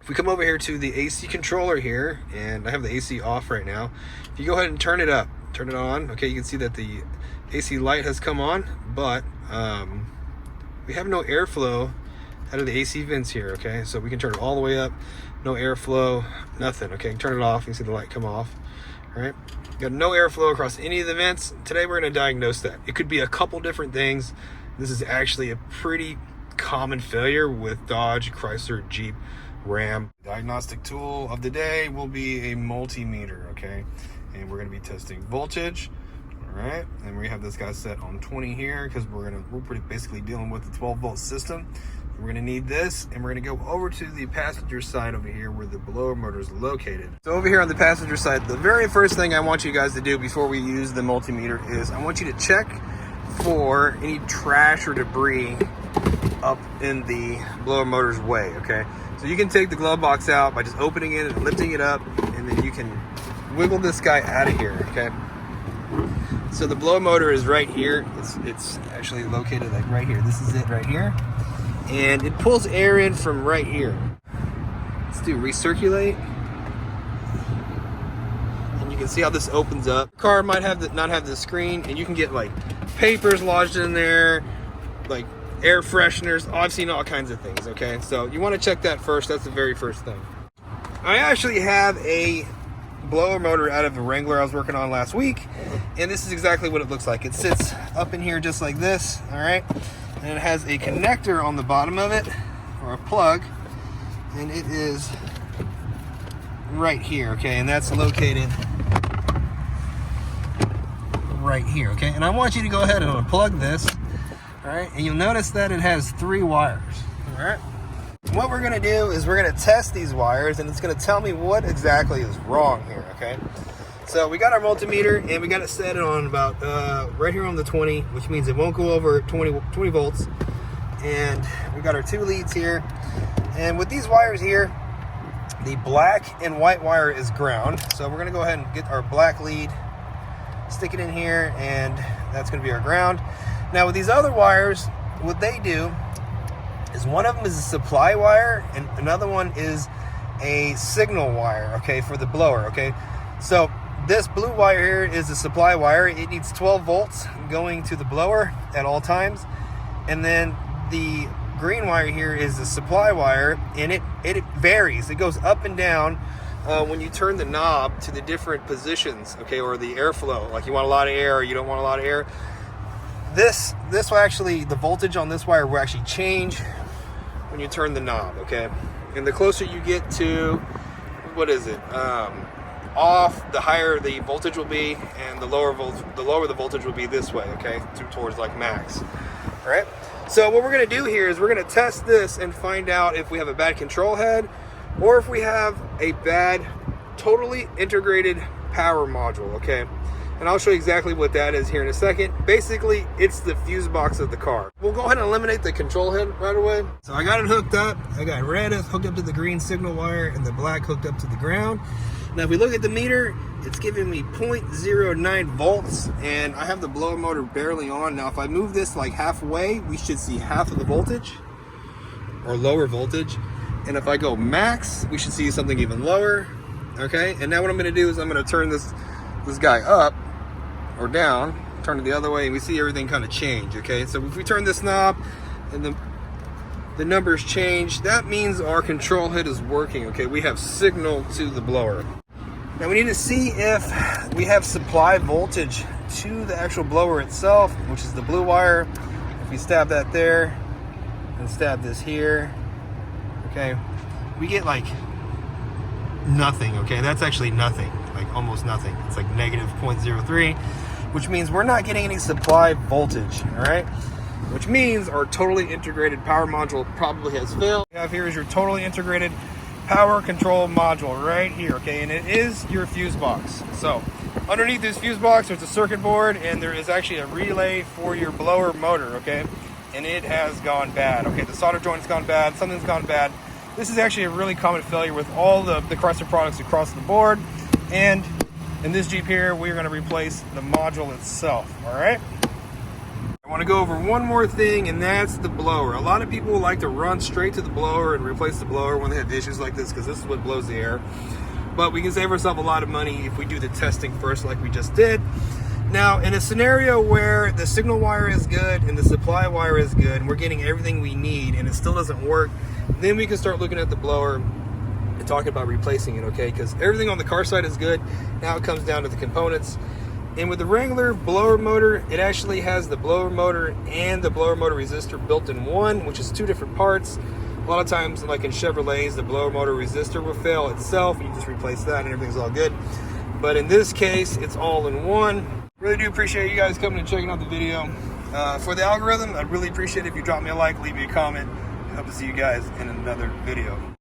If we come over here to the AC controller here, and I have the AC off right now, if you go ahead and turn it up, turn it on, okay, you can see that the AC light has come on, but we have no airflow out of the AC vents here, okay? So we can turn it all the way up, no airflow, nothing, okay? Turn it off, you can see the light come off, all right? Got no airflow across any of the vents. Today we're gonna diagnose that. It could be a couple different things. This is actually a pretty common failure with Dodge, Chrysler, Jeep, Ram. Diagnostic tool of the day will be a multimeter, okay? And we're gonna be testing voltage, all right? And we have this guy set on 20 here because we're basically dealing with the 12-volt system. We're gonna need this, and we're gonna go over to the passenger side over here where the blower motor is located. So over here on the passenger side, the very first thing I want you guys to do before we use the multimeter is I want you to check for any trash or debris up in the blower motor's way, okay? So you can take the glove box out by just opening it and lifting it up, and then you can wiggle this guy out of here, okay? So the blower motor is right here. It's actually located like right here. This is it right here. And it pulls air in from right here. Let's do recirculate. And you can see how this opens up. The car might not have the screen, and you can get like papers lodged in there, like air fresheners. Oh, I've seen all kinds of things, okay? So you want to check that first. That's the very first thing. I actually have a blower motor out of the Wrangler I was working on last week, and this is exactly what it looks like. It sits up in here just like this, all right? And it has a connector on the bottom of it, or a plug, and it is right here, okay? And that's located right here, okay? And I want you to go ahead and unplug this, all right? And you'll notice that it has 3 wires, all right? What we're gonna do is we're gonna test these wires, and it's gonna tell me what exactly is wrong here, okay? So we got our multimeter, and we got it set on about right here on the 20, which means it won't go over 20 volts. And we got our 2 leads here. And with these wires here, the black and white wire is ground. So we're gonna go ahead and get our black lead, stick it in here, and that's gonna be our ground. Now with these other wires, what they do is one of them is a supply wire, and another one is a signal wire, okay, for the blower, okay? So this blue wire here is a supply wire. It needs 12 volts going to the blower at all times. And then the green wire here is the supply wire, and it varies. It goes up and down when you turn the knob to the different positions, okay, or the airflow. Like you want a lot of air or you don't want a lot of air. This will actually, the voltage on this wire will actually change when you turn the knob, okay? And the closer you get to, what is it? Off, the higher the voltage will be, and the lower the voltage will be this way, okay, towards like max. All right, so what we're going to do here is we're going to test this and find out if we have a bad control head or if we have a bad totally integrated power module, okay? And I'll show you exactly what that is here in a second. Basically, it's the fuse box of the car. We'll go ahead and eliminate the control head right away. So I got it hooked up. I got red hooked up to the green signal wire and the black hooked up to the ground. Now, if we look at the meter, it's giving me 0.09 volts, and I have the blower motor barely on. Now, if I move this like halfway, we should see half of the voltage, or lower voltage. And if I go max, we should see something even lower, okay? And now what I'm gonna do is I'm gonna turn this guy up or down, turn it the other way, and we see everything kind of change, okay? So if we turn this knob and the numbers change, that means our control head is working, okay? We have signal to the blower. Now we need to see if we have supply voltage to the actual blower itself, which is the blue wire. If we stab that there and stab this here, okay, we get like nothing, okay? That's actually nothing, like almost nothing. It's like negative 0.03, which means we're not getting any supply voltage, all right? Which means our totally integrated power module probably has failed. What we have here is your totally integrated power control module right here, okay? And it is your fuse box. So underneath this fuse box, there's a circuit board, and there is actually a relay for your blower motor, okay? And it has gone bad, okay? The solder joint's gone bad, something's gone bad. This is actually a really common failure with all the Chrysler products across the board. And in this Jeep here, we're gonna replace the module itself, all right? I want to go over one more thing, and that's the blower. A lot of people like to run straight to the blower and replace the blower when they have issues like this, because this is what blows the air. But we can save ourselves a lot of money if we do the testing first like we just did. Now, in a scenario where the signal wire is good and the supply wire is good and we're getting everything we need and it still doesn't work, then we can start looking at the blower and talking about replacing it, okay? Because everything on the car side is good. Now it comes down to the components. And with the Wrangler blower motor, it actually has the blower motor and the blower motor resistor built in one, which is two different parts. A lot of times, like in Chevrolets, the blower motor resistor will fail itself. You just replace that and everything's all good. But in this case, it's all in one. Really do appreciate you guys coming and checking out the video. For the algorithm, I'd really appreciate it if you drop me a like, leave me a comment. I hope to see you guys in another video.